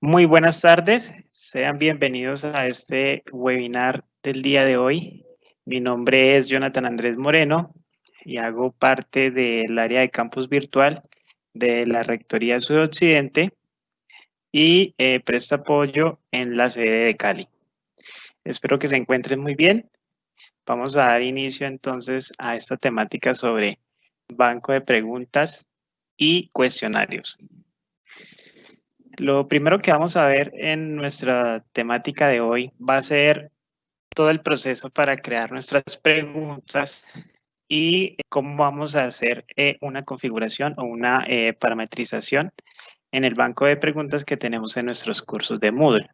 Muy buenas tardes, sean bienvenidos a este webinar del día de hoy. Mi nombre es Jonathan Andrés Moreno y hago parte del área de campus virtual de la Rectoría Sudoccidente y presto apoyo en la sede de Cali. Espero que se encuentren muy bien. Vamos a dar inicio entonces a esta temática sobre banco de preguntas y cuestionarios. Lo primero que vamos a ver en nuestra temática de hoy va a ser todo el proceso para crear nuestras preguntas y cómo vamos a hacer una configuración o una parametrización en el banco de preguntas que tenemos en nuestros cursos de Moodle.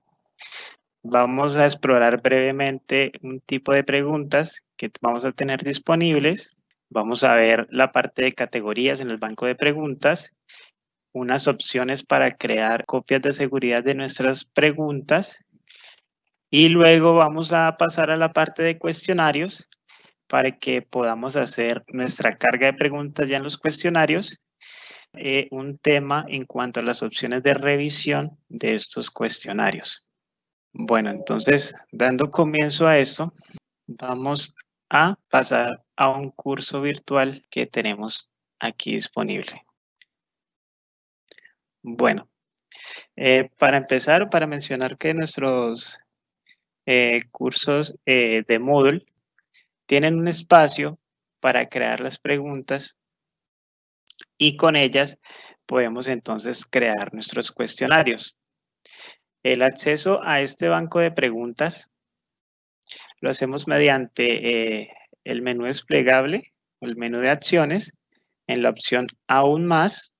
Vamos a explorar brevemente un tipo de preguntas que vamos a tener disponibles. Vamos a ver la parte de categorías en el banco de preguntas, unas opciones para crear copias de seguridad de nuestras preguntas y luego vamos a pasar a la parte de cuestionarios para que podamos hacer nuestra carga de preguntas ya en los cuestionarios, un tema en cuanto a las opciones de revisión de estos cuestionarios. Bueno, entonces, dando comienzo a esto, vamos a pasar a un curso virtual que tenemos aquí disponible. Bueno, para empezar, para mencionar que nuestros cursos de Moodle tienen un espacio para crear las preguntas y con ellas podemos entonces crear nuestros cuestionarios. El acceso a este banco de preguntas lo hacemos mediante el menú desplegable, el menú de acciones, en la opción Aún más,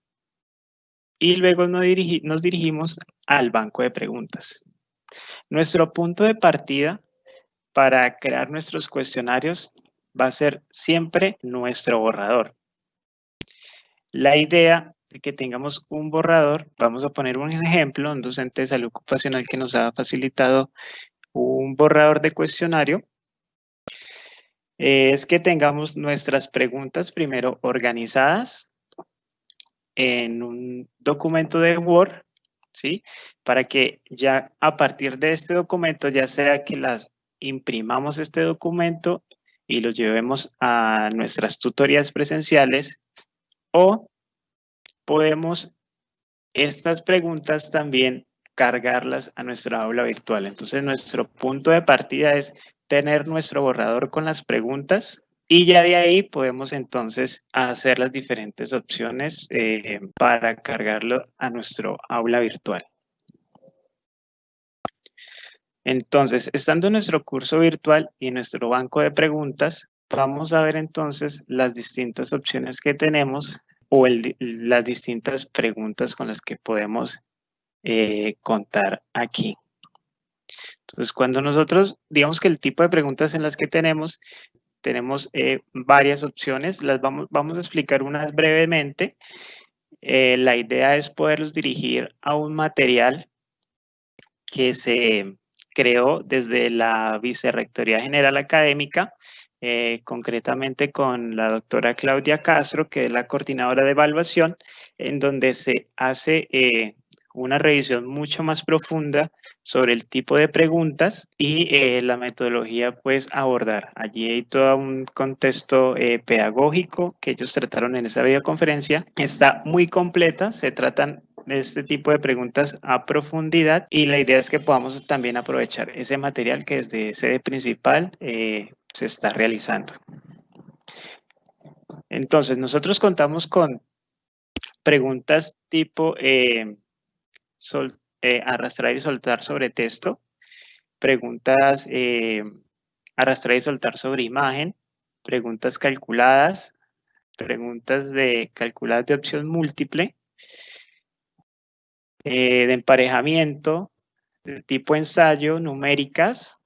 y luego nos dirigimos al banco de preguntas. Nuestro punto de partida para crear nuestros cuestionarios va a ser siempre nuestro borrador. La idea de que tengamos un borrador, vamos a poner un ejemplo, un docente de salud ocupacional que nos ha facilitado un borrador de cuestionario, es que tengamos nuestras preguntas primero organizadas en un documento de Word, ¿sí? Para que ya a partir de este documento, ya sea que las imprimamos este documento y lo llevemos a nuestras tutorías presenciales o podemos estas preguntas también cargarlas a nuestra aula virtual. Entonces, nuestro punto de partida es tener nuestro borrador con las preguntas y ya de ahí podemos entonces hacer las diferentes opciones para cargarlo a nuestro aula virtual. Entonces, estando en nuestro curso virtual y en nuestro banco de preguntas, vamos a ver entonces las distintas opciones que tenemos o las distintas preguntas con las que podemos contar aquí. Entonces, cuando nosotros, digamos que el tipo de preguntas en las que tenemos varias opciones, las vamos a explicar unas brevemente. La idea es poderlos dirigir a un material que se creó desde la Vicerrectoría General Académica, concretamente con la doctora Claudia Castro, que es la coordinadora de evaluación, en donde se hace una revisión mucho más profunda sobre el tipo de preguntas y la metodología pues a abordar. Allí hay todo un contexto pedagógico que ellos trataron en esa videoconferencia. Está muy completa, se tratan de este tipo de preguntas a profundidad y la idea es que podamos también aprovechar ese material que desde sede principal se está realizando. Entonces, nosotros contamos con preguntas tipo arrastrar y soltar sobre texto, preguntas arrastrar y soltar sobre imagen, preguntas calculadas, preguntas calculadas de opción múltiple, de emparejamiento, de tipo ensayo, numéricas,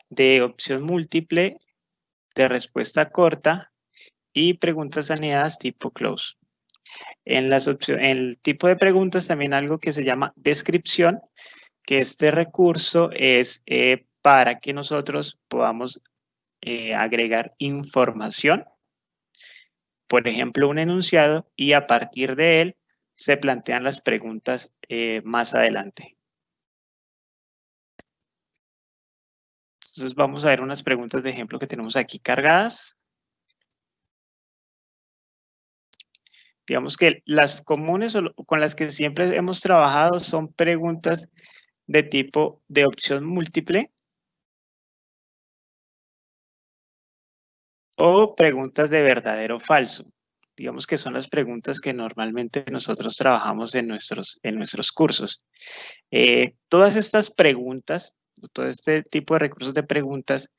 de opción múltiple, de respuesta corta y preguntas anidadas tipo close. En el tipo de preguntas también algo que se llama descripción, que este recurso es para que nosotros podamos agregar información, por ejemplo, un enunciado, y a partir de él se plantean las preguntas más adelante. Entonces vamos a ver unas preguntas de ejemplo que tenemos aquí cargadas. Digamos que las comunes o con las que siempre hemos trabajado son preguntas de tipo de opción múltiple o preguntas de verdadero o falso. Digamos que son las preguntas que normalmente nosotros trabajamos en nuestros cursos. Todas estas preguntas, todo este tipo de recursos de preguntas,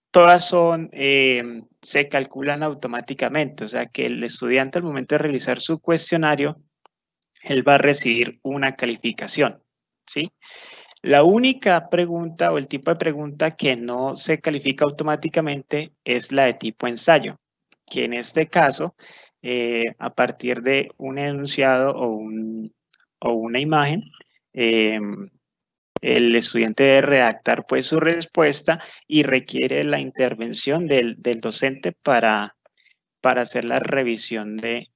todas se calculan automáticamente, o sea que el estudiante al momento de realizar su cuestionario, él va a recibir una calificación, ¿sí? La única pregunta o el tipo de pregunta que no se califica automáticamente es la de tipo ensayo, que en este caso, a partir de un enunciado o una imagen, el estudiante debe redactar pues su respuesta y requiere la intervención del docente para hacer la revisión de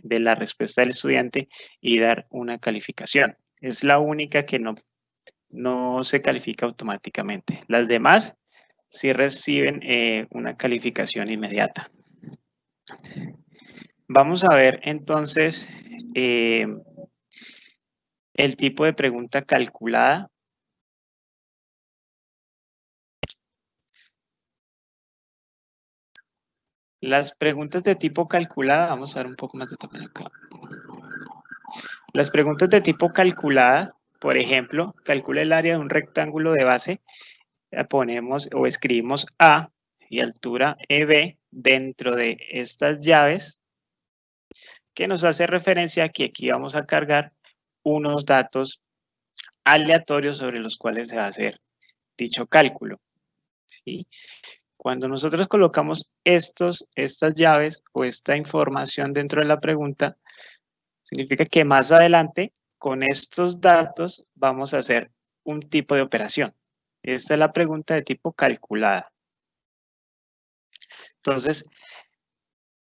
la respuesta del estudiante y dar una calificación. Es la única que no se califica automáticamente. Las demás sí reciben una calificación inmediata. Vamos a ver entonces el tipo de pregunta calculada. Las preguntas de tipo calculada, vamos a ver un poco más de tamaño acá. Las preguntas de tipo calculada, por ejemplo, calcula el área de un rectángulo de base, ponemos o escribimos A y altura EB dentro de estas llaves, que nos hace referencia a que aquí vamos a cargar unos datos aleatorios sobre los cuales se va a hacer dicho cálculo, ¿sí? Cuando nosotros colocamos estas llaves o esta información dentro de la pregunta, significa que más adelante con estos datos vamos a hacer un tipo de operación. Esta es la pregunta de tipo calculada. Entonces,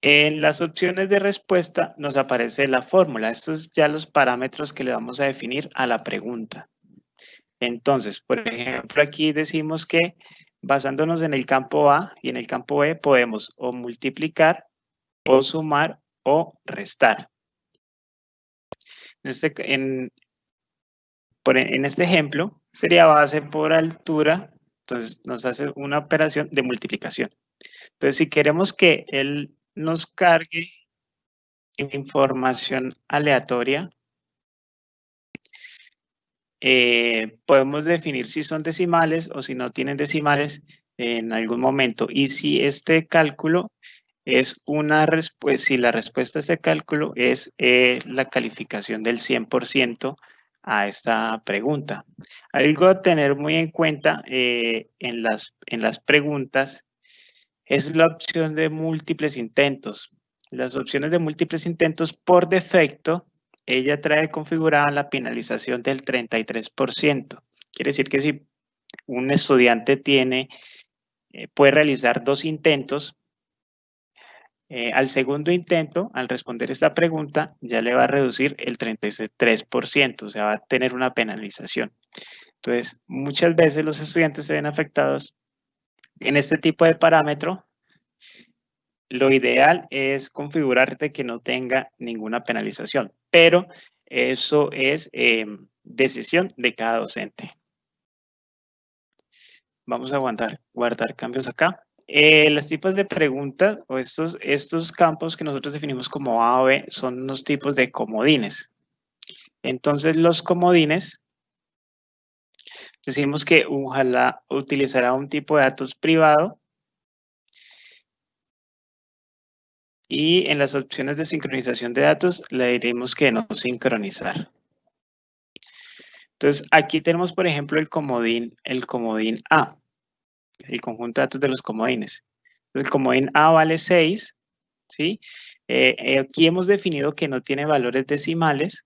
en las opciones de respuesta nos aparece la fórmula. Estos son ya los parámetros que le vamos a definir a la pregunta. Entonces, por ejemplo, aquí decimos que basándonos en el campo A y en el campo B podemos o multiplicar o sumar o restar. En este ejemplo sería base por altura, entonces nos hace una operación de multiplicación. Entonces, si queremos que él nos cargue información aleatoria, podemos definir si son decimales o si no tienen decimales en algún momento. Y si este cálculo es una respuesta, si la respuesta a este cálculo es la calificación del 100% a esta pregunta. Algo a tener muy en cuenta en las preguntas es la opción de múltiples intentos. Las opciones de múltiples intentos por defecto, ella trae configurada la penalización del 33%. Quiere decir que si un estudiante puede realizar 2 intentos, al segundo intento, al responder esta pregunta, ya le va a reducir el 33%, o sea, va a tener una penalización. Entonces, muchas veces los estudiantes se ven afectados en este tipo de parámetro. Lo ideal es configurarte que no tenga ninguna penalización, pero eso es decisión de cada docente. Vamos a guardar cambios acá. Los tipos de preguntas o estos campos que nosotros definimos como A o B son unos tipos de comodines. Entonces, los comodines, decimos que ojalá utilizará un tipo de datos privado y en las opciones de sincronización de datos le diremos que no sincronizar. Entonces, aquí tenemos, por ejemplo, el comodín A, el conjunto de datos de los comodines. El comodín A vale 6, ¿sí? Aquí hemos definido que no tiene valores decimales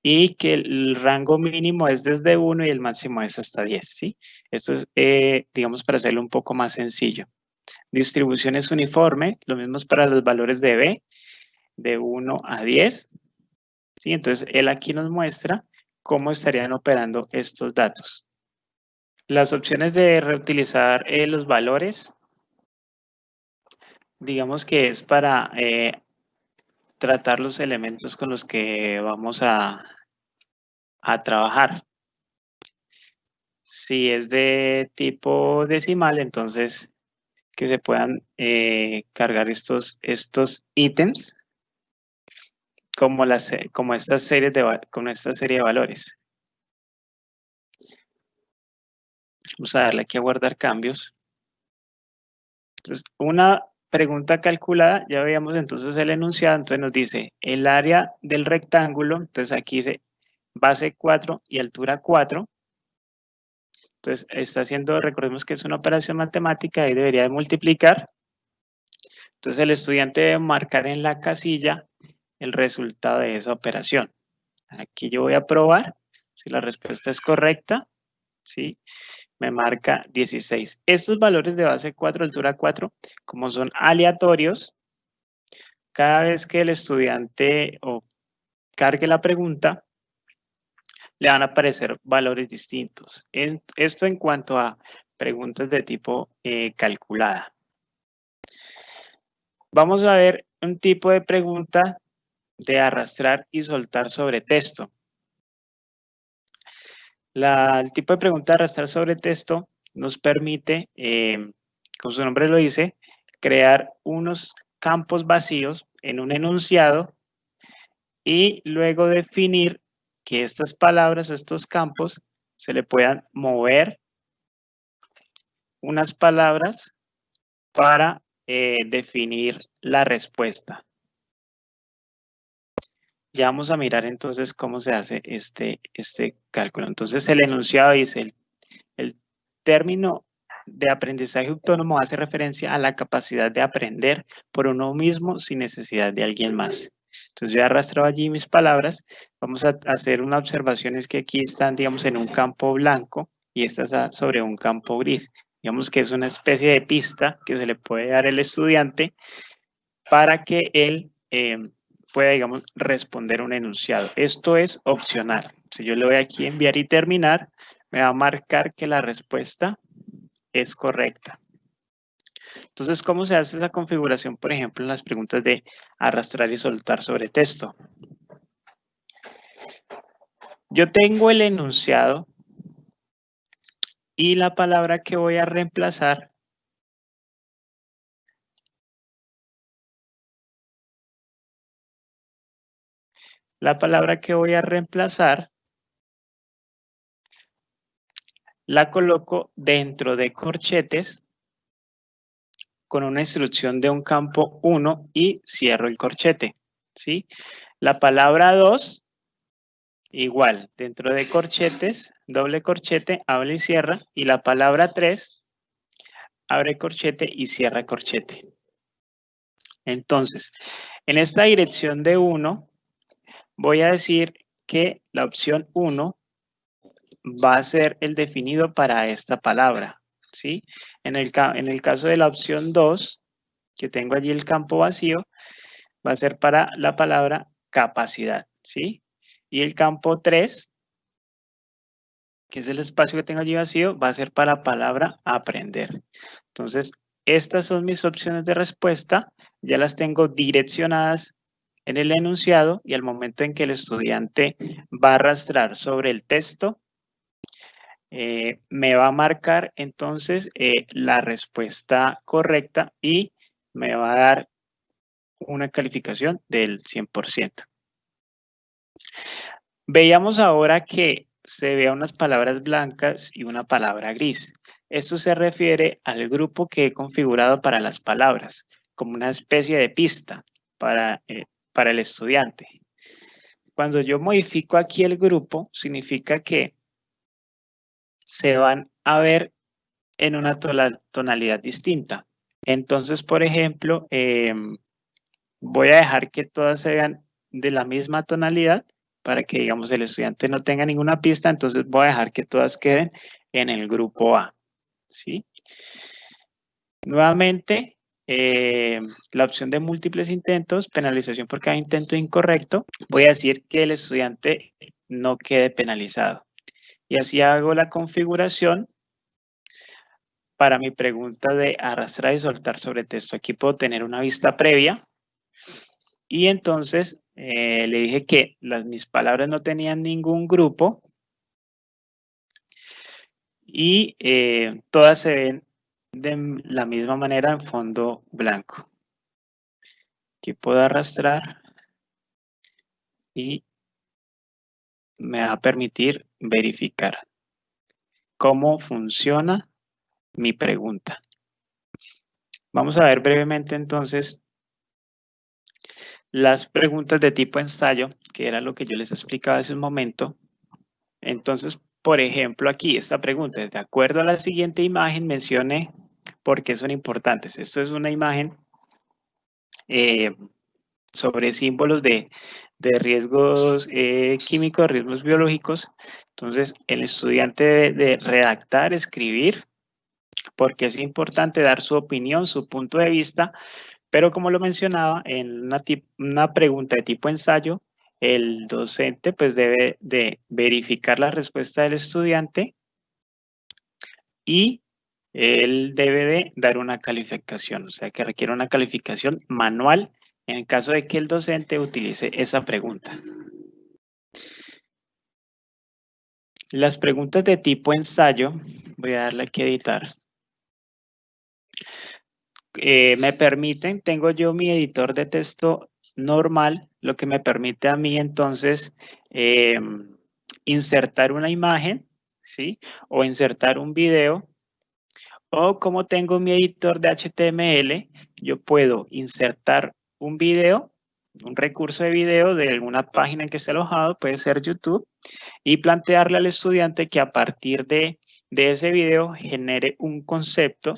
y que el rango mínimo es desde 1 y el máximo es hasta 10, ¿sí? Esto es, digamos, para hacerlo un poco más sencillo. Distribución es uniforme, lo mismo es para los valores de B, de 1 a 10. ¿sí? Entonces, él aquí nos muestra cómo estarían operando estos datos. Las opciones de reutilizar los valores, digamos que es para tratar los elementos con los que vamos a trabajar. Si es de tipo decimal, entonces que se puedan cargar estos ítems como esta serie de valores. Vamos a darle aquí a guardar cambios. Entonces, una pregunta calculada, ya veíamos entonces el enunciado, entonces nos dice el área del rectángulo, entonces aquí dice base 4 y altura 4. Entonces, está haciendo, recordemos que es una operación matemática y debería de multiplicar. Entonces, el estudiante debe marcar en la casilla el resultado de esa operación. Aquí yo voy a probar si la respuesta es correcta, ¿sí? Me marca 16. Estos valores de base 4, altura 4, como son aleatorios, cada vez que el estudiante cargue la pregunta, le van a aparecer valores distintos. Esto en cuanto a preguntas de tipo calculada. Vamos a ver un tipo de pregunta de arrastrar y soltar sobre texto. El tipo de pregunta de arrastrar sobre texto nos permite, como su nombre lo dice, crear unos campos vacíos en un enunciado y luego definir que estas palabras o estos campos se le puedan mover unas palabras para definir la respuesta. Ya vamos a mirar entonces cómo se hace este cálculo. Entonces el enunciado dice, el término de aprendizaje autónomo hace referencia a la capacidad de aprender por uno mismo sin necesidad de alguien más. Entonces yo he arrastrado allí mis palabras. Vamos a hacer una observación, es que aquí están, digamos, en un campo blanco y esta sobre un campo gris. Digamos que es una especie de pista que se le puede dar al estudiante para que él pueda, digamos, responder un enunciado. Esto es opcional. Si yo le doy aquí enviar y terminar, me va a marcar que la respuesta es correcta. Entonces, ¿cómo se hace esa configuración, por ejemplo, en las preguntas de arrastrar y soltar sobre texto? Yo tengo el enunciado y la palabra que voy a reemplazar la coloco dentro de corchetes con una instrucción de un campo 1 y cierro el corchete, ¿sí? La palabra 2, igual, dentro de corchetes, doble corchete, abre y cierra, y la palabra 3, abre corchete y cierra corchete. Entonces, en esta dirección de 1, voy a decir que la opción 1 va a ser el definido para esta palabra, ¿sí? En el caso de la opción 2, que tengo allí el campo vacío, va a ser para la palabra capacidad, ¿sí? Y el campo 3, que es el espacio que tengo allí vacío, va a ser para la palabra aprender. Entonces, estas son mis opciones de respuesta, ya las tengo direccionadas en el enunciado y al momento en que el estudiante va a arrastrar sobre el texto, me va a marcar entonces la respuesta correcta y me va a dar una calificación del 100%. Veíamos ahora que se vean unas palabras blancas y una palabra gris. Esto se refiere al grupo que he configurado para las palabras, como una especie de pista para el estudiante. Cuando yo modifico aquí el grupo, significa que se van a ver en una tonalidad distinta. Entonces, por ejemplo, voy a dejar que todas se vean de la misma tonalidad para que, digamos, el estudiante no tenga ninguna pista. Entonces, voy a dejar que todas queden en el grupo A, ¿sí? Nuevamente, la opción de múltiples intentos, penalización por cada intento incorrecto, voy a decir que el estudiante no quede penalizado. Y así hago la configuración para mi pregunta de arrastrar y soltar sobre texto. Aquí puedo tener una vista previa y entonces le dije que mis palabras no tenían ningún grupo y todas se ven de la misma manera en fondo blanco. Aquí puedo arrastrar y me va a permitir verificar cómo funciona mi pregunta. Vamos a ver brevemente entonces las preguntas de tipo ensayo, que era lo que yo les explicaba hace un momento. Entonces, por ejemplo, aquí esta pregunta, de acuerdo a la siguiente imagen, mencione por qué son importantes. Esto es una imagen sobre símbolos de riesgos químicos, riesgos biológicos. Entonces, el estudiante debe redactar, escribir, porque es importante dar su opinión, su punto de vista, pero como lo mencionaba, en una pregunta de tipo ensayo, el docente pues debe de verificar la respuesta del estudiante y él debe de dar una calificación, o sea que requiere una calificación manual en el caso de que el docente utilice esa pregunta. Las preguntas de tipo ensayo, voy a darle aquí a editar, me permiten, tengo yo mi editor de texto normal, lo que me permite a mí entonces insertar una imagen, ¿sí? O insertar un video, o como tengo mi editor de HTML, yo puedo insertar un video, un recurso de video de alguna página en que esté alojado, puede ser YouTube, y plantearle al estudiante que a partir de ese video genere un concepto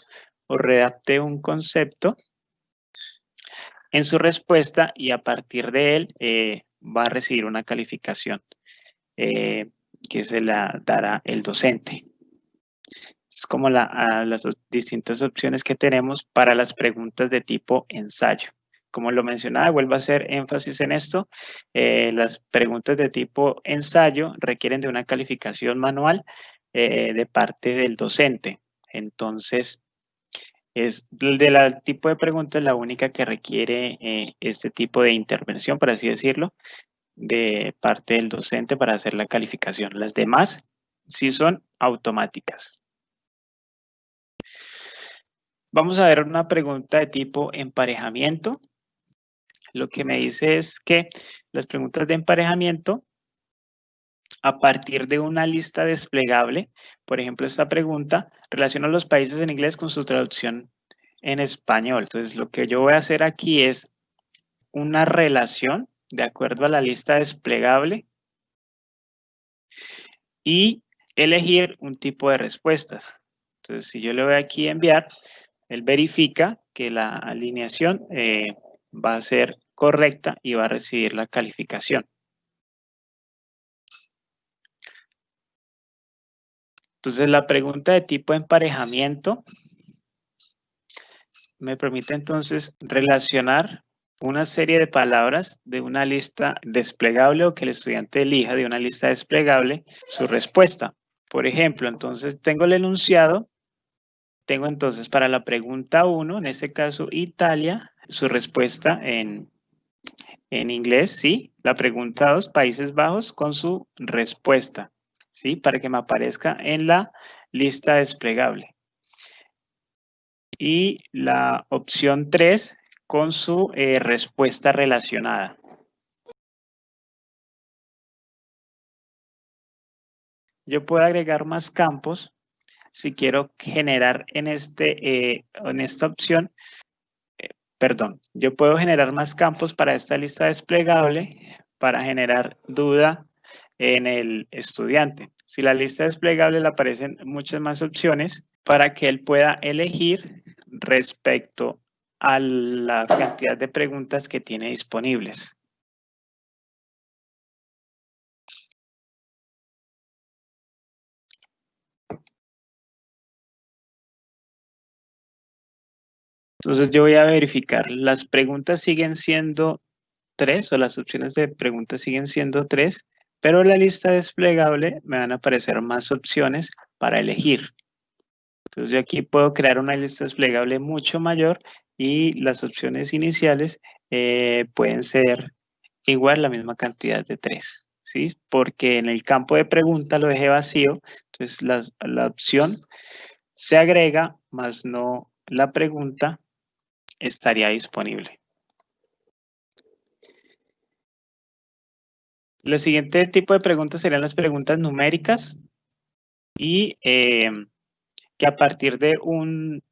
o redacte un concepto en su respuesta y a partir de él va a recibir una calificación que se la dará el docente. Es como las distintas opciones que tenemos para las preguntas de tipo ensayo. Como lo mencionaba, vuelvo a hacer énfasis en esto, las preguntas de tipo ensayo requieren de una calificación manual de parte del docente. Entonces, es del tipo de pregunta la única que requiere este tipo de intervención, por así decirlo, de parte del docente para hacer la calificación. Las demás sí son automáticas. Vamos a ver una pregunta de tipo emparejamiento. Lo que me dice es que las preguntas de emparejamiento, a partir de una lista desplegable, por ejemplo, esta pregunta relaciona los países en inglés con su traducción en español. Entonces, lo que yo voy a hacer aquí es una relación de acuerdo a la lista desplegable y elegir un tipo de respuestas. Entonces, si yo le voy aquí a enviar, él verifica que la alineación va a ser correcta y va a recibir la calificación. Entonces, la pregunta de tipo emparejamiento me permite entonces relacionar una serie de palabras de una lista desplegable o que el estudiante elija de una lista desplegable su respuesta. Por ejemplo, entonces tengo el enunciado, tengo entonces para la pregunta 1, en este caso Italia, su respuesta en inglés, sí. La pregunta 2, Países Bajos, con su respuesta, sí, para que me aparezca en la lista desplegable. Y la opción 3 con su respuesta relacionada. Yo puedo agregar más campos si quiero generar en esta opción, perdón, yo puedo generar más campos para esta lista desplegable para generar duda en el estudiante. Si la lista desplegable le aparecen muchas más opciones para que él pueda elegir respecto a la cantidad de preguntas que tiene disponibles. Entonces yo voy a verificar, las preguntas siguen siendo 3 o las opciones de preguntas siguen siendo 3, pero en la lista desplegable me van a aparecer más opciones para elegir. Entonces yo aquí puedo crear una lista desplegable mucho mayor y las opciones iniciales pueden ser igual la misma cantidad de 3, ¿sí? Porque en el campo de pregunta lo dejé vacío, entonces la opción se agrega, más no la pregunta estaría disponible. El siguiente tipo de preguntas serían las preguntas numéricas y que a partir de un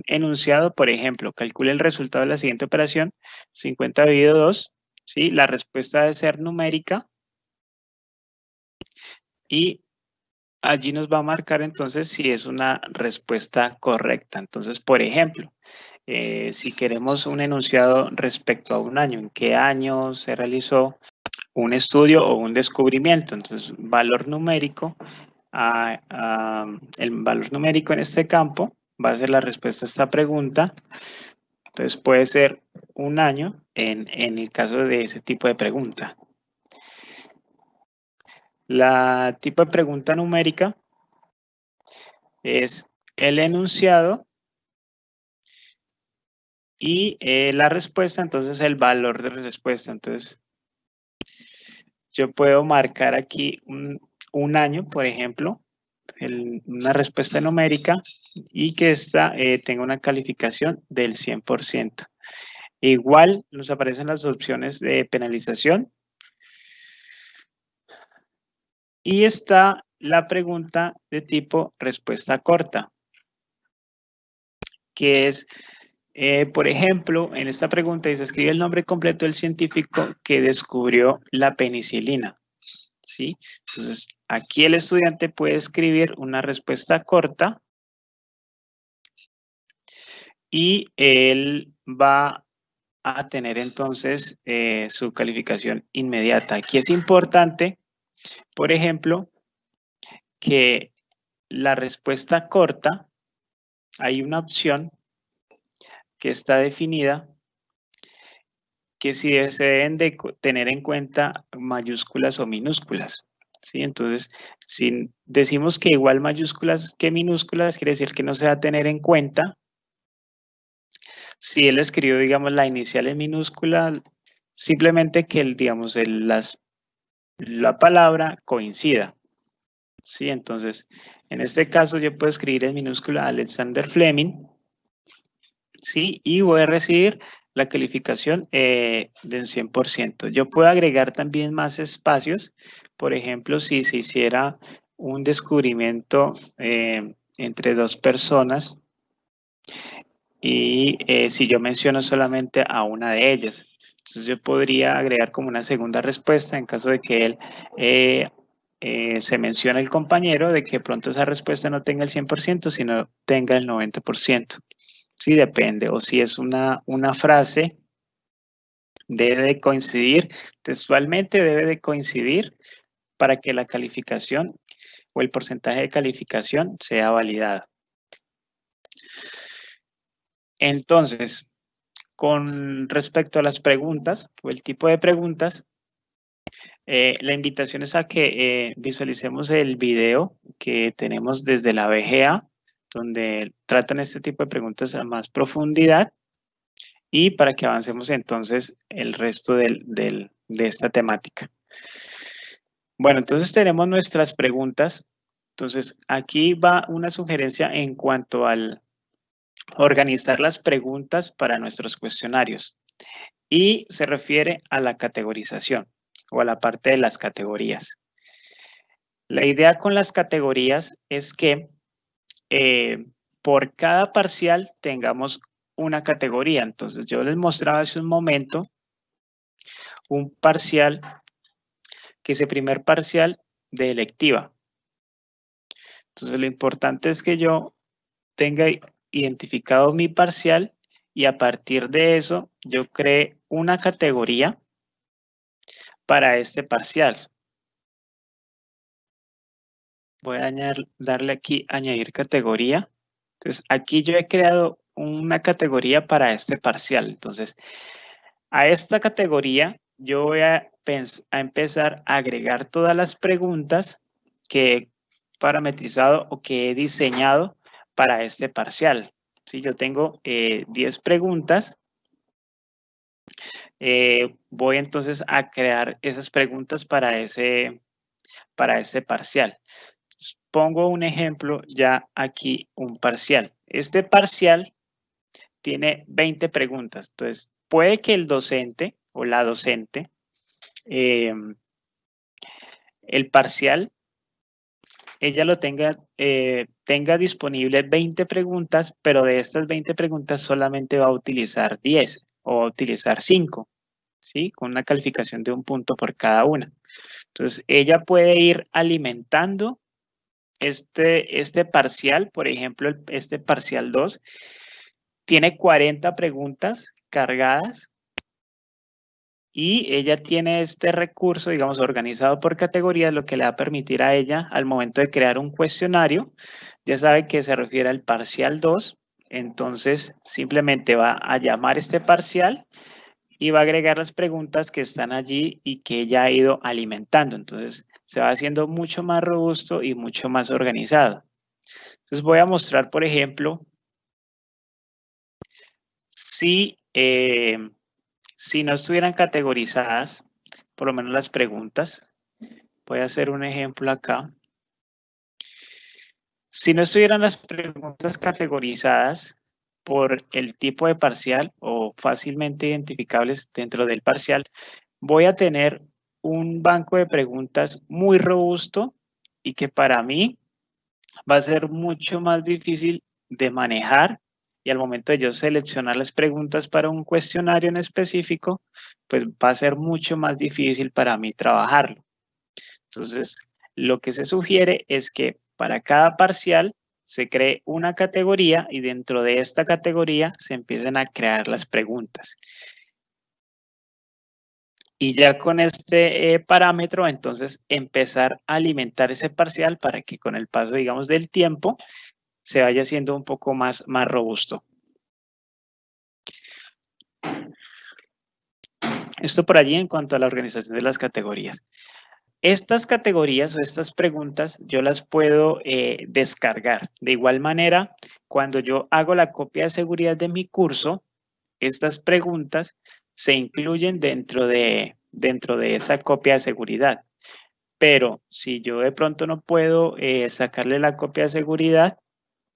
enunciado, por ejemplo, calcule el resultado de la siguiente operación, 50 dividido 2, ¿sí? La respuesta debe ser numérica y allí nos va a marcar entonces si es una respuesta correcta. Entonces, por ejemplo, si queremos un enunciado respecto a un año, ¿en qué año se realizó un estudio o un descubrimiento? Entonces, valor numérico, el valor numérico en este campo va a ser la respuesta a esta pregunta. Entonces, puede ser un año en el caso de ese tipo de pregunta. La tipo de pregunta numérica es el enunciado y la respuesta, entonces el valor de la respuesta. Entonces, yo puedo marcar aquí un año, por ejemplo, una respuesta numérica y que esta tenga una calificación del 100%. Igual nos aparecen las opciones de penalización y está la pregunta de tipo respuesta corta, que es, por ejemplo, en esta pregunta dice, escribe el nombre completo del científico que descubrió la penicilina, ¿sí? Entonces, aquí el estudiante puede escribir una respuesta corta y él va a tener entonces su calificación inmediata. Aquí es importante, por ejemplo, que la respuesta corta, hay una opción que está definida que si se deben de tener en cuenta mayúsculas o minúsculas, ¿sí? Entonces, si decimos que igual mayúsculas que minúsculas, quiere decir que no se va a tener en cuenta. Si él escribió, digamos, la inicial en minúscula, simplemente que, digamos, la palabra coincida, ¿sí? Entonces, en este caso yo puedo escribir en minúscula Alexander Fleming, ¿sí? Y voy a recibir la calificación del 100%. Yo puedo agregar también más espacios, por ejemplo, si se hiciera un descubrimiento entre dos personas y si yo menciono solamente a una de ellas. Entonces yo podría agregar como una segunda respuesta en caso de que él se mencione el compañero, de que pronto esa respuesta no tenga el 100%, sino tenga el 90%. Sí, depende. O si es una frase, debe de coincidir, textualmente debe de coincidir para que la calificación o el porcentaje de calificación sea validado. Entonces, con respecto a las preguntas o el tipo de preguntas, la invitación es a que visualicemos el video que tenemos desde la BGA, donde tratan este tipo de preguntas a más profundidad y para que avancemos entonces el resto de esta temática. Bueno, entonces tenemos nuestras preguntas. Entonces, aquí va una sugerencia en cuanto al organizar las preguntas para nuestros cuestionarios y se refiere a la categorización o a la parte de las categorías. La idea con las categorías es que por cada parcial tengamos una categoría. Entonces, yo les mostraba hace un momento un parcial, que es el primer parcial de electiva. Entonces, lo importante es que yo tenga identificado mi parcial y a partir de eso yo cree una categoría para este parcial. Voy a darle aquí añadir categoría. Entonces, aquí yo he creado una categoría para este parcial. Entonces, a esta categoría yo voy a empezar a agregar todas las preguntas que he parametrizado o que he diseñado para este parcial. Si yo tengo 10 preguntas, voy entonces a crear esas preguntas para ese parcial. Pongo un ejemplo ya aquí, un parcial. Este parcial tiene 20 preguntas. Entonces, puede que el docente o la docente, el parcial, ella lo tenga disponible 20 preguntas, pero de estas 20 preguntas solamente va a utilizar 10 o va a utilizar 5, ¿sí? Con una calificación de 1 punto por cada una. Entonces, ella puede ir alimentando este parcial, por ejemplo, este parcial 2, tiene 40 preguntas cargadas y ella tiene este recurso, digamos, organizado por categorías, lo que le va a permitir a ella, al momento de crear un cuestionario, ya sabe que se refiere al parcial 2, entonces simplemente va a llamar este parcial y va a agregar las preguntas que están allí y que ella ha ido alimentando. Entonces, se va haciendo mucho más robusto y mucho más organizado. Entonces, voy a mostrar, por ejemplo, si no estuvieran categorizadas, por lo menos las preguntas, voy a hacer un ejemplo acá. Si no estuvieran las preguntas categorizadas por el tipo de parcial o fácilmente identificables dentro del parcial, voy a tener un banco de preguntas muy robusto y que para mí va a ser mucho más difícil de manejar, y al momento de yo seleccionar las preguntas para un cuestionario en específico, pues va a ser mucho más difícil para mí trabajarlo. Entonces, lo que se sugiere es que para cada parcial se cree una categoría y dentro de esta categoría se empiecen a crear las preguntas. Y ya con este parámetro, entonces empezar a alimentar ese parcial para que con el paso, digamos, del tiempo, se vaya haciendo un poco más robusto. Esto por allí en cuanto a la organización de las categorías. Estas categorías o estas preguntas yo las puedo descargar. De igual manera, cuando yo hago la copia de seguridad de mi curso, estas preguntas se incluyen dentro de esa copia de seguridad. Pero si yo de pronto no puedo sacarle la copia de seguridad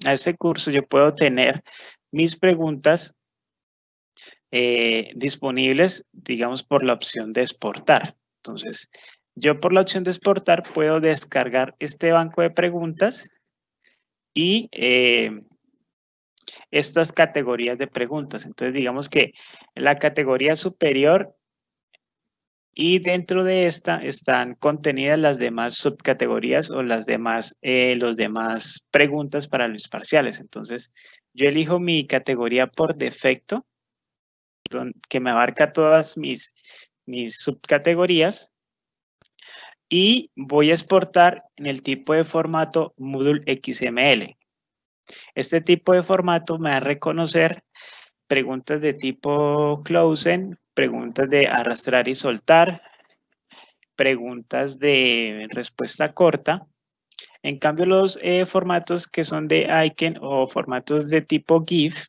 a ese curso, yo puedo tener mis preguntas disponibles, digamos, por la opción de exportar. Entonces, yo por la opción de exportar puedo descargar este banco de preguntas y estas categorías de preguntas. Entonces, digamos que la categoría superior y dentro de esta están contenidas las demás subcategorías o los demás preguntas para los parciales. Entonces, yo elijo mi categoría por defecto, que me abarca todas mis subcategorías, y voy a exportar en el tipo de formato Moodle XML. Este tipo de formato me va a reconocer preguntas de tipo closing, preguntas de arrastrar y soltar, preguntas de respuesta corta. En cambio, los formatos que son de icon o formatos de tipo GIF,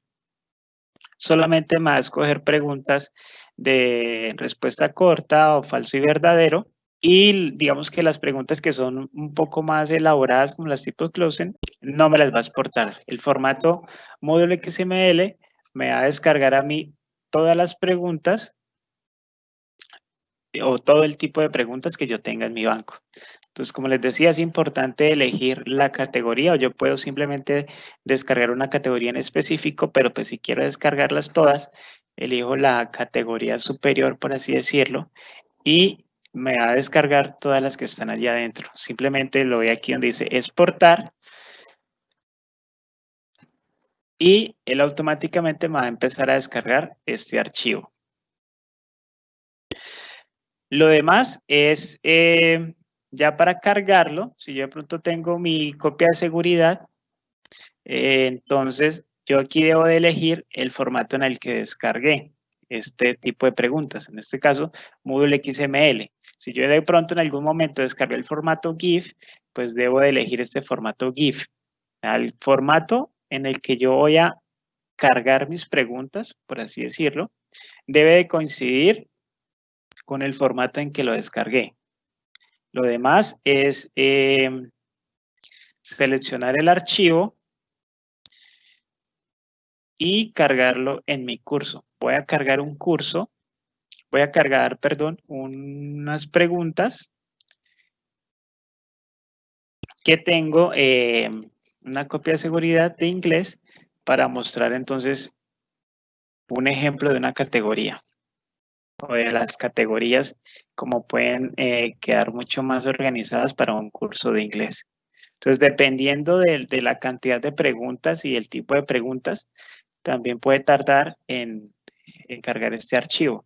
solamente me va a escoger preguntas de respuesta corta o falso y verdadero. Y digamos que las preguntas que son un poco más elaboradas, como las tipos closing, no me las va a exportar. El formato módulo XML me va a descargar a mí todas las preguntas o todo el tipo de preguntas que yo tenga en mi banco. Entonces, como les decía, es importante elegir la categoría, o yo puedo simplemente descargar una categoría en específico, pero pues si quiero descargarlas todas, elijo la categoría superior, por así decirlo, y me va a descargar todas las que están allí adentro. Simplemente lo voy aquí donde dice exportar y él automáticamente me va a empezar a descargar este archivo. Lo demás es ya para cargarlo. Si yo de pronto tengo mi copia de seguridad, entonces yo aquí debo de elegir el formato en el que descargué este tipo de preguntas. En este caso, Moodle XML. Si yo de pronto en algún momento descargué el formato GIF, pues debo de elegir este formato GIF. El formato en el que yo voy a cargar mis preguntas, por así decirlo, debe de coincidir con el formato en que lo descargué. Lo demás es seleccionar el archivo y cargarlo en mi curso. Voy a cargar un curso, perdón, unas preguntas que tengo una copia de seguridad de inglés para mostrar entonces un ejemplo de una categoría o de las categorías como pueden quedar mucho más organizadas para un curso de inglés. Entonces, dependiendo de la cantidad de preguntas y el tipo de preguntas, también puede tardar en cargar este archivo.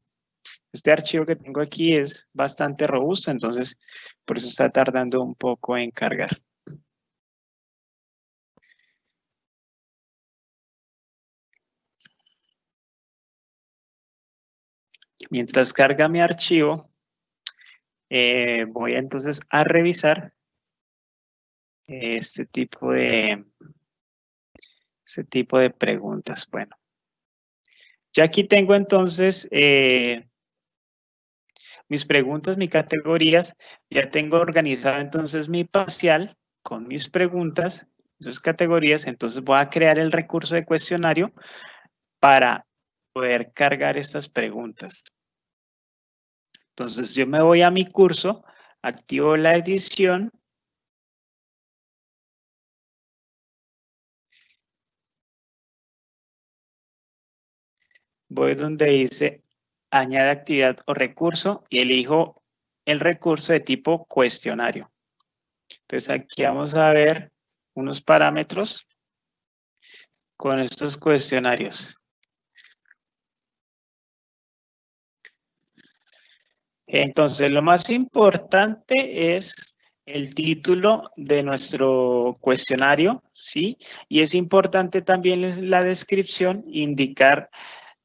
Este archivo que tengo aquí es bastante robusto, entonces por eso está tardando un poco en cargar. Mientras carga mi archivo, voy entonces a revisar este tipo de preguntas. Bueno, ya aquí tengo entonces mis preguntas, mis categorías, ya tengo organizado entonces mi parcial con mis preguntas, sus categorías, entonces voy a crear el recurso de cuestionario para poder cargar estas preguntas. Entonces yo me voy a mi curso, activo la edición. Voy donde dice añade actividad o recurso y elijo el recurso de tipo cuestionario. Entonces aquí vamos a ver unos parámetros con estos cuestionarios. Entonces lo más importante es el título de nuestro cuestionario, ¿sí? Y es importante también la descripción, indicar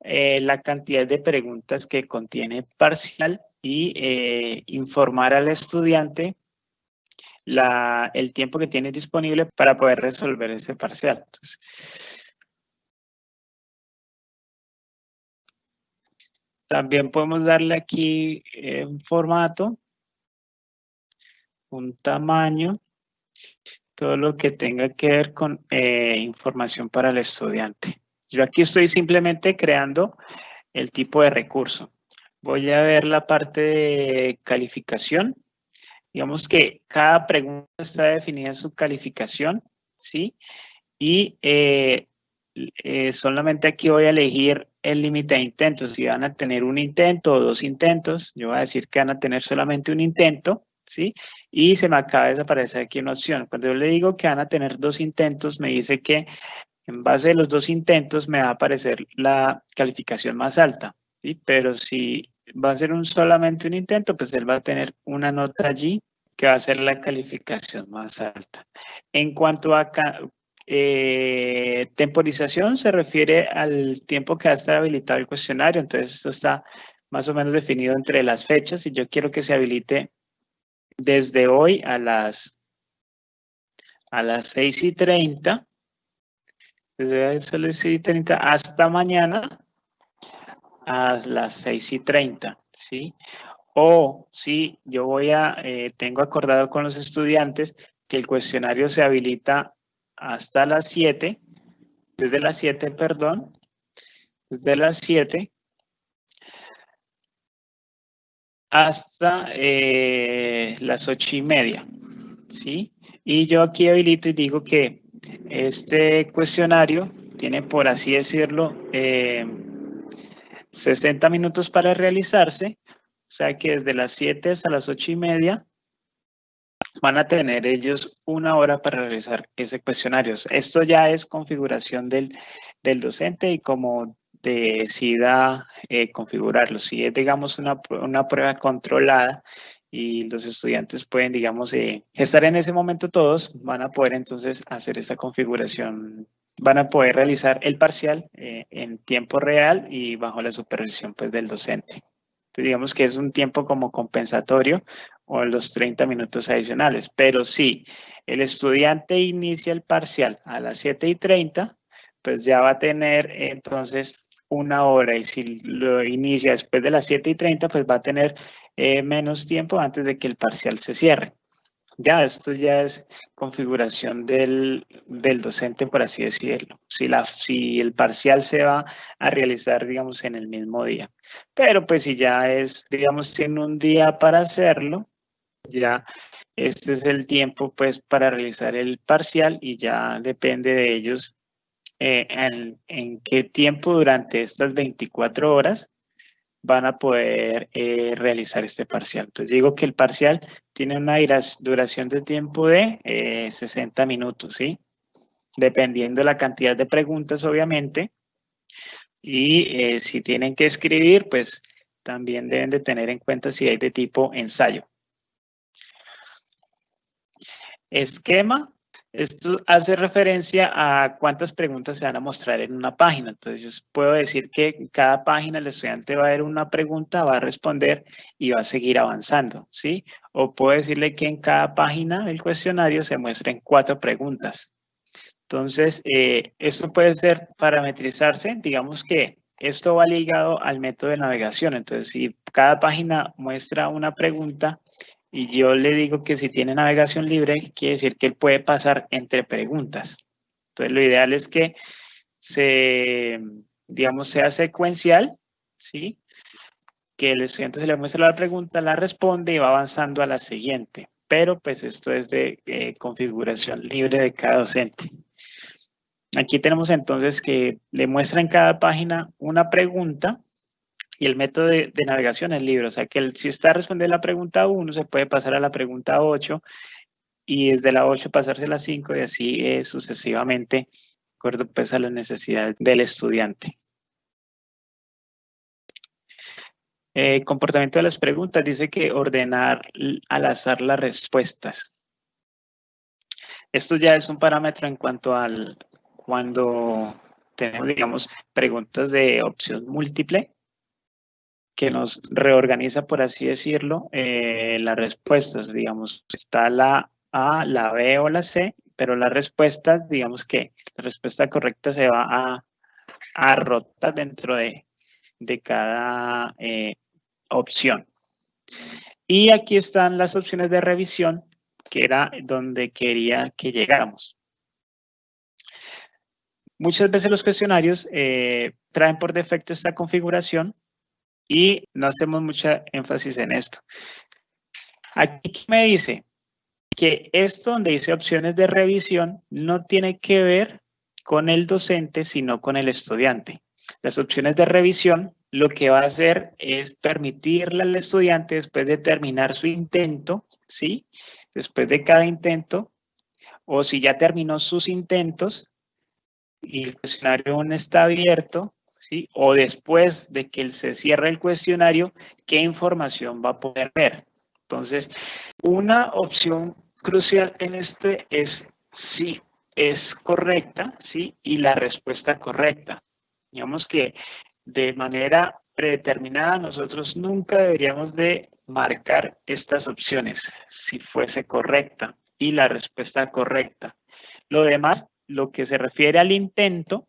la cantidad de preguntas que contiene parcial y informar al estudiante el tiempo que tiene disponible para poder resolver ese parcial. Entonces, también podemos darle aquí un formato, un tamaño, todo lo que tenga que ver con información para el estudiante. Yo aquí estoy simplemente creando el tipo de recurso. Voy a ver la parte de calificación. Digamos que cada pregunta está definida en su calificación, ¿sí? Y solamente aquí voy a elegir el límite de intentos. Si van a tener un intento o dos intentos, yo voy a decir que van a tener solamente un intento, ¿sí? Y se me acaba de desaparecer aquí una opción. Cuando yo le digo que van a tener dos intentos, me dice que en base de los dos intentos me va a aparecer la calificación más alta, ¿sí? Pero si va a ser solamente un intento, pues él va a tener una nota allí que va a ser la calificación más alta. En cuanto a temporización, se refiere al tiempo que va a estar habilitado el cuestionario. Entonces, esto está más o menos definido entre las fechas y yo quiero que se habilite desde hoy a las 6:30. Desde las 6:30 hasta mañana a las 6:30, ¿sí? O si yo tengo acordado con los estudiantes que el cuestionario se habilita hasta las 7, desde las 7, perdón, desde las 7 hasta las 8:30, ¿sí? Y yo aquí habilito y digo que este cuestionario tiene, por así decirlo, 60 minutos para realizarse, o sea que desde las 7 hasta las 8:30 van a tener ellos 1 hora para realizar ese cuestionario. Esto ya es configuración del docente y como decida configurarlo. Si es, digamos, una prueba controlada y los estudiantes pueden, digamos, estar en ese momento todos, van a poder entonces hacer esta configuración van a poder realizar el parcial en tiempo real y bajo la supervisión pues, del docente. Entonces, digamos que es un tiempo como compensatorio o los 30 minutos adicionales. Pero si el estudiante inicia el parcial a las 7:30, pues ya va a tener entonces 1 hora. Y si lo inicia después de las 7:30, pues va a tener menos tiempo antes de que el parcial se cierre. Ya, esto ya es configuración del docente, por así decirlo. Si el parcial se va a realizar, digamos, en el mismo día. Pero pues si ya es, digamos, tiene un día para hacerlo, ya este es el tiempo pues para realizar el parcial y ya depende de ellos en qué tiempo durante estas 24 horas van a poder realizar este parcial. Entonces digo que el parcial tiene una duración de tiempo de 60 minutos, ¿sí? Dependiendo de la cantidad de preguntas, obviamente. Y si tienen que escribir, pues también deben de tener en cuenta si hay de tipo ensayo. Esquema. Esto hace referencia a cuántas preguntas se van a mostrar en una página. Entonces, yo puedo decir que en cada página el estudiante va a ver una pregunta, va a responder y va a seguir avanzando, ¿sí? O puedo decirle que en cada página del cuestionario se muestren 4 preguntas. Entonces, esto puede ser parametrizarse. Digamos que esto va ligado al método de navegación. Entonces, si cada página muestra una pregunta, y yo le digo que si tiene navegación libre, quiere decir que él puede pasar entre preguntas. Entonces, lo ideal es que digamos, sea secuencial, ¿sí? Que el estudiante se le muestra la pregunta, la responde y va avanzando a la siguiente. Pero, pues, esto es de configuración libre de cada docente. Aquí tenemos entonces que le muestra en cada página una pregunta, y el método de navegación es libre, o sea que si está respondiendo la pregunta 1, se puede pasar a la pregunta 8 y desde la 8 pasarse a la 5 y así sucesivamente, de acuerdo pues a las necesidades del estudiante. Comportamiento de las preguntas, dice que ordenar al azar las respuestas. Esto ya es un parámetro en cuanto al cuando tenemos, digamos, preguntas de opción múltiple, que nos reorganiza, por así decirlo, las respuestas. Digamos, está la A, la B o la C, pero las respuestas, digamos que la respuesta correcta se va a rotar dentro de cada opción. Y aquí están las opciones de revisión, que era donde quería que llegáramos. Muchas veces los cuestionarios traen por defecto esta configuración y no hacemos mucha énfasis en esto. Aquí me dice que esto donde dice opciones de revisión no tiene que ver con el docente, sino con el estudiante. Las opciones de revisión lo que va a hacer es permitirle al estudiante, después de terminar su intento, ¿sí? Después de cada intento, o si ya terminó sus intentos y el cuestionario aún está abierto, ¿sí? O después de que se cierre el cuestionario, ¿qué información va a poder ver? Entonces, una opción crucial en este es si es correcta, ¿sí? Y la respuesta correcta. Digamos que de manera predeterminada nosotros nunca deberíamos de marcar estas opciones si fuese correcta y la respuesta correcta. Lo demás, lo que se refiere al intento,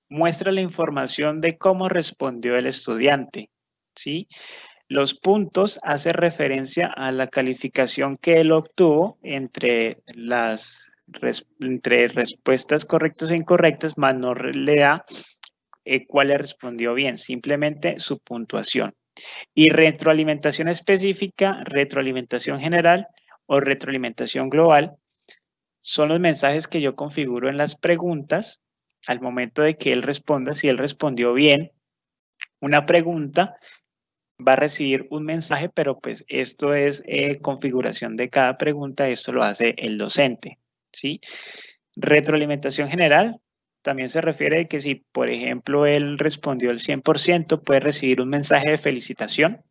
muestra la información de cómo respondió el estudiante, ¿sí? Los puntos hacen referencia a la calificación que él obtuvo entre respuestas correctas e incorrectas, más no le da cuál le respondió bien, simplemente su puntuación. Y retroalimentación específica, retroalimentación general o retroalimentación global son los mensajes que yo configuro en las preguntas al momento de que él responda. Si él respondió bien una pregunta, va a recibir un mensaje, pero pues esto es configuración de cada pregunta, esto lo hace el docente, ¿sí? Retroalimentación general también se refiere a que si, por ejemplo, él respondió el 100%, puede recibir un mensaje de felicitación,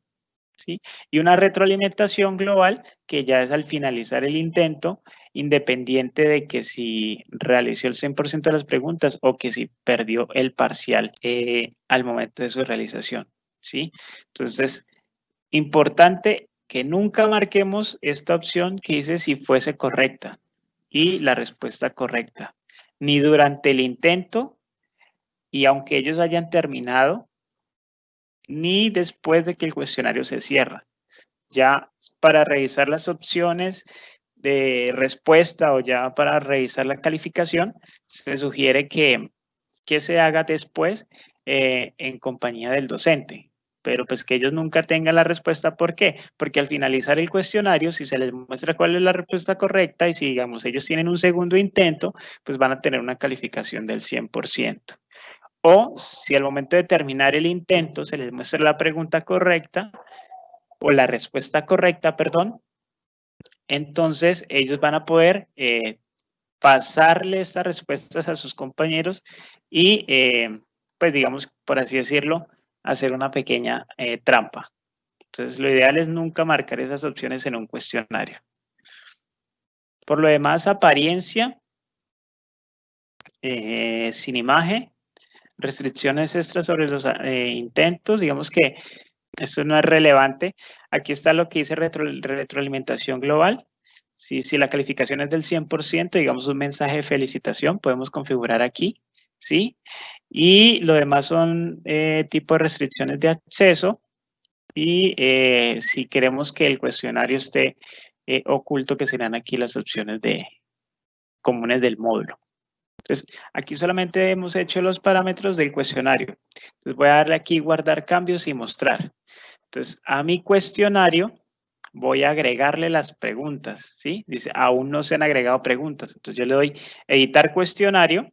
¿sí? Y una retroalimentación global, que ya es al finalizar el intento independiente de que si realizó el 100% de las preguntas o que si perdió el parcial al momento de su realización, ¿sí? Entonces, importante que nunca marquemos esta opción que dice si fuese correcta y la respuesta correcta, ni durante el intento y aunque ellos hayan terminado, ni después de que el cuestionario se cierra. Ya para revisar las opciones de respuesta o ya para revisar la calificación, se sugiere que se haga después en compañía del docente. Pero pues que ellos nunca tengan la respuesta. ¿Por qué? Porque al finalizar el cuestionario, si se les muestra cuál es la respuesta correcta y si, digamos, ellos tienen un segundo intento, pues van a tener una calificación del 100%. O si al momento de terminar el intento se les muestra la pregunta correcta o la respuesta correcta, perdón, entonces ellos van a poder pasarle estas respuestas a sus compañeros y, pues digamos, por así decirlo, hacer una pequeña trampa. Entonces, lo ideal es nunca marcar esas opciones en un cuestionario. Por lo demás, apariencia, sin imagen, restricciones extras sobre los intentos, digamos que esto no es relevante. Aquí está lo que dice retroalimentación global. Si la calificación es del 100%, digamos un mensaje de felicitación, podemos configurar aquí, ¿sí? Y lo demás son tipo de restricciones de acceso y si queremos que el cuestionario esté oculto, que serán aquí las opciones comunes del módulo. Entonces, aquí solamente hemos hecho los parámetros del cuestionario. Entonces, voy a darle aquí guardar cambios y mostrar. Entonces, a mi cuestionario voy a agregarle las preguntas, ¿sí? Dice, aún no se han agregado preguntas. Entonces, yo le doy editar cuestionario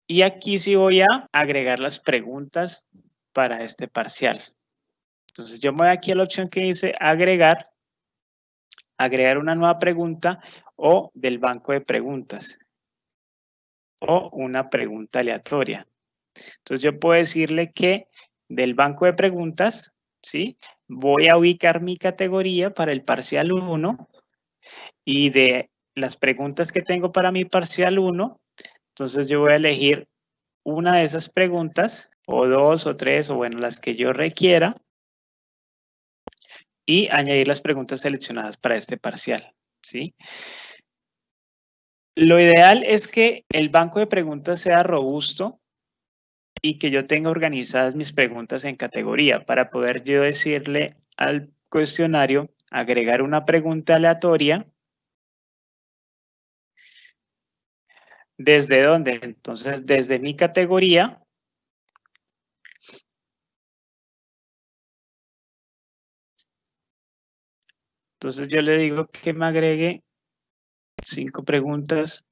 y aquí sí voy a agregar las preguntas para este parcial. Entonces, yo me voy aquí a la opción que dice agregar una nueva pregunta o del banco de preguntas o una pregunta aleatoria. Entonces, yo puedo decirle que del banco de preguntas, ¿sí? Voy a ubicar mi categoría para el parcial 1 y de las preguntas que tengo para mi parcial 1, entonces yo voy a elegir una de esas preguntas o 2 o 3 o bueno, las que yo requiera y añadir las preguntas seleccionadas para este parcial, ¿sí? Lo ideal es que el banco de preguntas sea robusto y que yo tenga organizadas mis preguntas en categoría para poder yo decirle al cuestionario agregar una pregunta aleatoria. ¿Desde dónde? Entonces, desde mi categoría. Entonces, yo le digo que me agregue 5 preguntas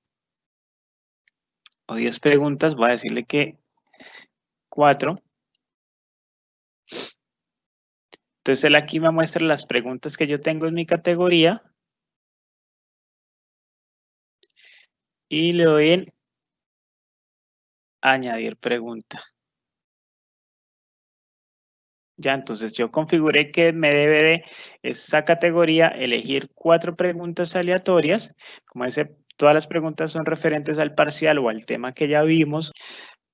o 10 preguntas. Voy a decirle que 4. Entonces, él aquí me muestra las preguntas que yo tengo en mi categoría. Y le doy en añadir pregunta. Ya, entonces yo configuré que me debe de esa categoría elegir 4 preguntas aleatorias. Como dice, todas las preguntas son referentes al parcial o al tema que ya vimos.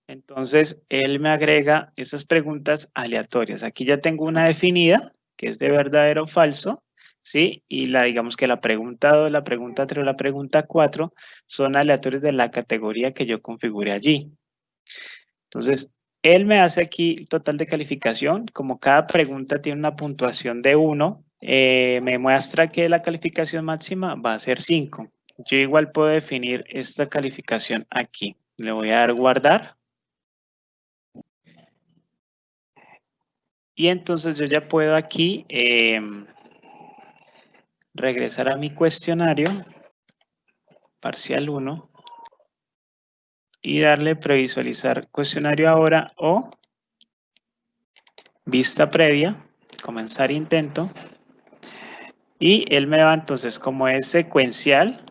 Entonces, él me agrega esas preguntas aleatorias. Aquí ya tengo una definida, que es de verdadero o falso, ¿sí? Y digamos que la pregunta 2, la pregunta 3 o la pregunta 4 son aleatorias de la categoría que yo configuré allí. Entonces, él me hace aquí el total de calificación. Como cada pregunta tiene una puntuación de 1, me muestra que la calificación máxima va a ser 5. Yo igual puedo definir esta calificación aquí. Le voy a dar guardar. Y entonces yo ya puedo aquí regresar a mi cuestionario, parcial 1, y darle previsualizar cuestionario ahora o vista previa, comenzar intento. Y él me va entonces, como es secuencial,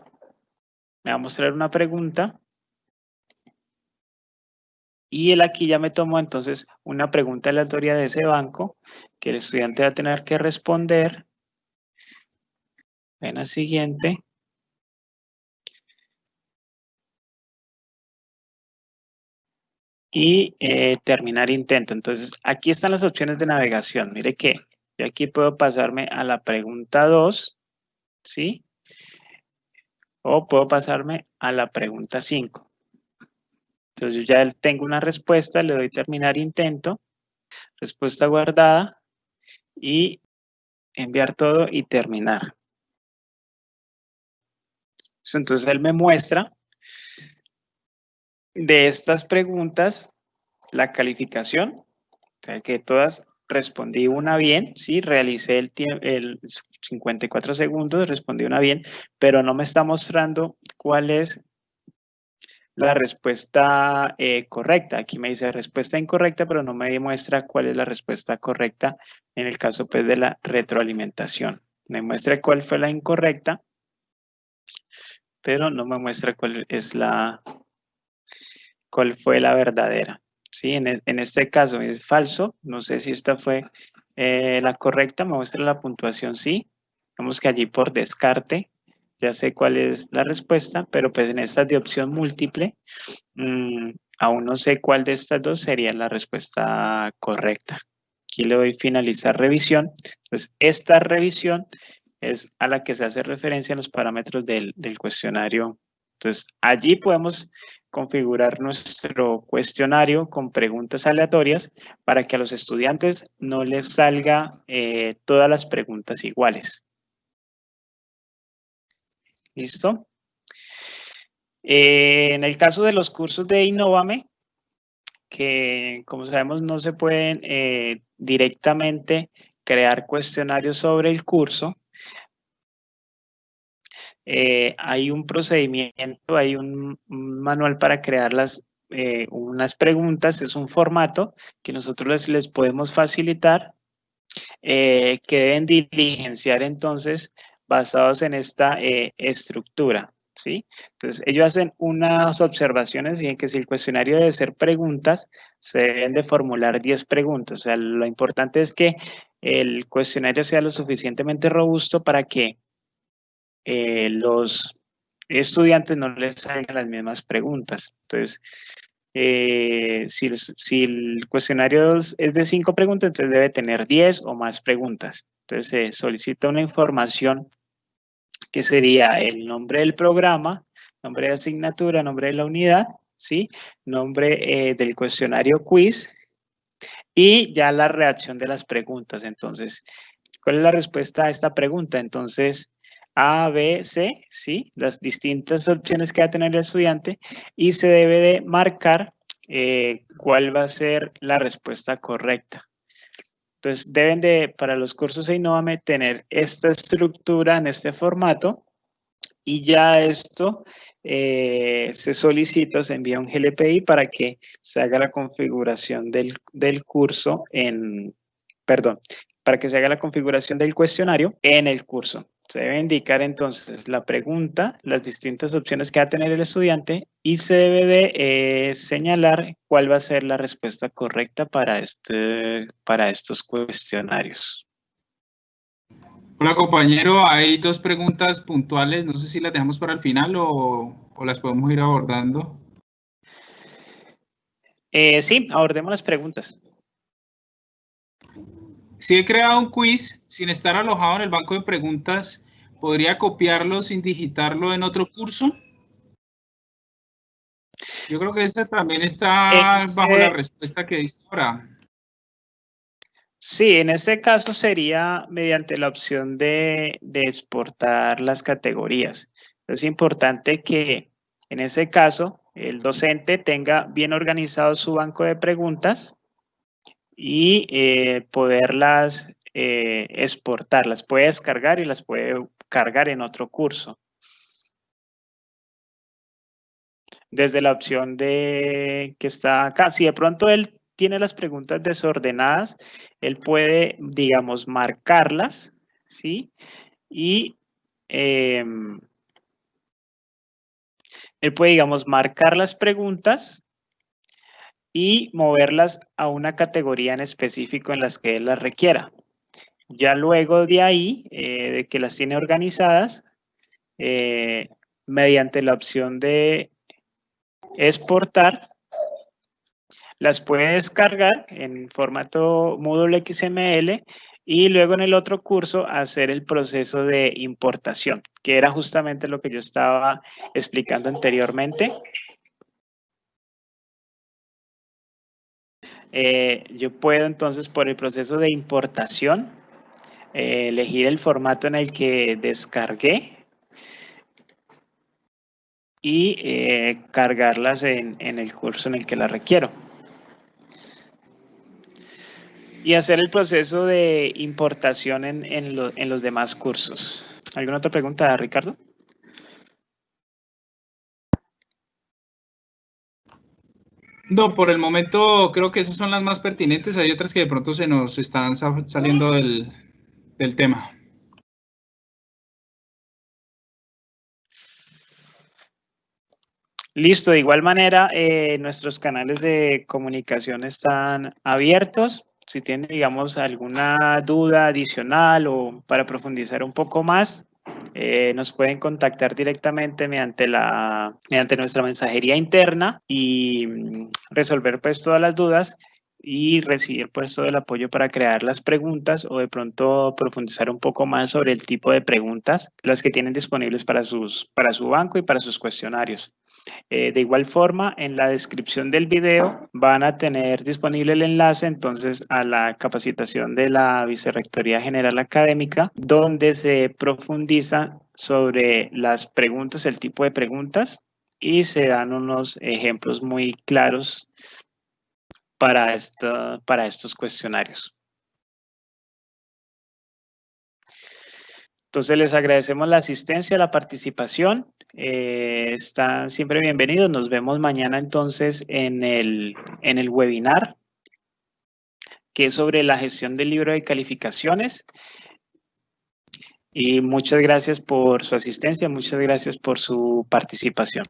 me va a mostrar una pregunta. Y él aquí ya me tomó entonces una pregunta aleatoria de ese banco que el estudiante va a tener que responder. En la siguiente. y terminar intento. Entonces, aquí están las opciones de navegación. Mire que yo aquí puedo pasarme a la pregunta 2, ¿sí? O puedo pasarme a la pregunta 5. Entonces, yo ya tengo una respuesta, le doy terminar intento, respuesta guardada y enviar todo y terminar. Entonces, él me muestra de estas preguntas la calificación, o sea, que todas respondí una bien, sí, realicé el 54 segundos, respondí una bien, pero no me está mostrando cuál es la respuesta correcta. Aquí me dice respuesta incorrecta, pero no me demuestra cuál es la respuesta correcta en el caso pues de la retroalimentación. Me muestra cuál fue la incorrecta, pero no me muestra cuál fue la verdadera. ¿Sí? En este caso es falso, no sé si esta fue la correcta, me muestra la puntuación sí. Vemos que allí por descarte ya sé cuál es la respuesta, pero pues en esta de opción múltiple aún no sé cuál de estas dos sería la respuesta correcta. Aquí le doy finalizar revisión. Pues esta revisión es a la que se hace referencia en los parámetros del cuestionario. Entonces, allí podemos configurar nuestro cuestionario con preguntas aleatorias para que a los estudiantes no les salga todas las preguntas iguales. ¿Listo? En el caso de los cursos de Innovame, que como sabemos no se pueden directamente crear cuestionarios sobre el curso, hay un procedimiento, hay un manual para crear unas preguntas, es un formato que nosotros les podemos facilitar, que deben diligenciar entonces basados en esta estructura. ¿Sí? Entonces, ellos hacen unas observaciones y en que si el cuestionario debe ser preguntas, se deben de formular 10 preguntas. O sea, lo importante es que el cuestionario sea lo suficientemente robusto para que los estudiantes no les salgan las mismas preguntas. Entonces, si el cuestionario es de 5 preguntas, entonces debe tener 10 o más preguntas. Entonces, se solicita una información que sería el nombre del programa, nombre de asignatura, nombre de la unidad, ¿sí? Nombre del cuestionario quiz y ya la reacción de las preguntas. Entonces, ¿cuál es la respuesta a esta pregunta? Entonces, A, B, C, ¿sí? Las distintas opciones que va a tener el estudiante y se debe de marcar cuál va a ser la respuesta correcta. Entonces, deben de, para los cursos de Innovame, tener esta estructura en este formato y ya esto se solicita, se envía un GLPI para que se haga la configuración del curso para que se haga la configuración del cuestionario en el curso. Se debe indicar entonces la pregunta, las distintas opciones que va a tener el estudiante y se debe de señalar cuál va a ser la respuesta correcta para estos cuestionarios. Hola compañero, hay dos preguntas puntuales, no sé si las dejamos para el final o las podemos ir abordando. Sí, abordemos las preguntas. Si he creado un quiz sin estar alojado en el banco de preguntas, ¿podría copiarlo sin digitarlo en otro curso? Yo creo que esta también está bajo la respuesta que dice ahora. Sí, en ese caso sería mediante la opción de exportar las categorías. Es importante que en ese caso el docente tenga bien organizado su banco de preguntas y poderlas exportar. Las puede descargar y las puede cargar en otro curso. Desde la opción que está acá. Si de pronto él tiene las preguntas desordenadas, él puede, digamos, marcarlas, ¿sí? Y él puede, digamos, marcar las preguntas y moverlas a una categoría en específico en las que él las requiera. Ya luego de ahí, de que las tiene organizadas, mediante la opción de exportar, las puede descargar en formato Moodle XML y luego en el otro curso hacer el proceso de importación, que era justamente lo que yo estaba explicando anteriormente. Yo puedo entonces por el proceso de importación elegir el formato en el que descargué y cargarlas en el curso en el que las requiero. Y hacer el proceso de importación en los demás cursos. ¿Alguna otra pregunta, Ricardo? No, por el momento creo que esas son las más pertinentes. Hay otras que de pronto se nos están saliendo del tema. Listo, de igual manera, nuestros canales de comunicación están abiertos. Si tienen, digamos, alguna duda adicional o para profundizar un poco más, nos pueden contactar directamente mediante nuestra mensajería interna y resolver pues todas las dudas y recibir pues todo el apoyo para crear las preguntas o de pronto profundizar un poco más sobre el tipo de preguntas, las que tienen disponibles para su banco y para sus cuestionarios. De igual forma, en la descripción del video van a tener disponible el enlace entonces a la capacitación de la Vicerrectoría General Académica, donde se profundiza sobre las preguntas, el tipo de preguntas, y se dan unos ejemplos muy claros para estos cuestionarios. Entonces les agradecemos la asistencia, la participación. Están siempre bienvenidos. Nos vemos mañana entonces en el webinar que es sobre la gestión del libro de calificaciones. Y muchas gracias por su asistencia, muchas gracias por su participación.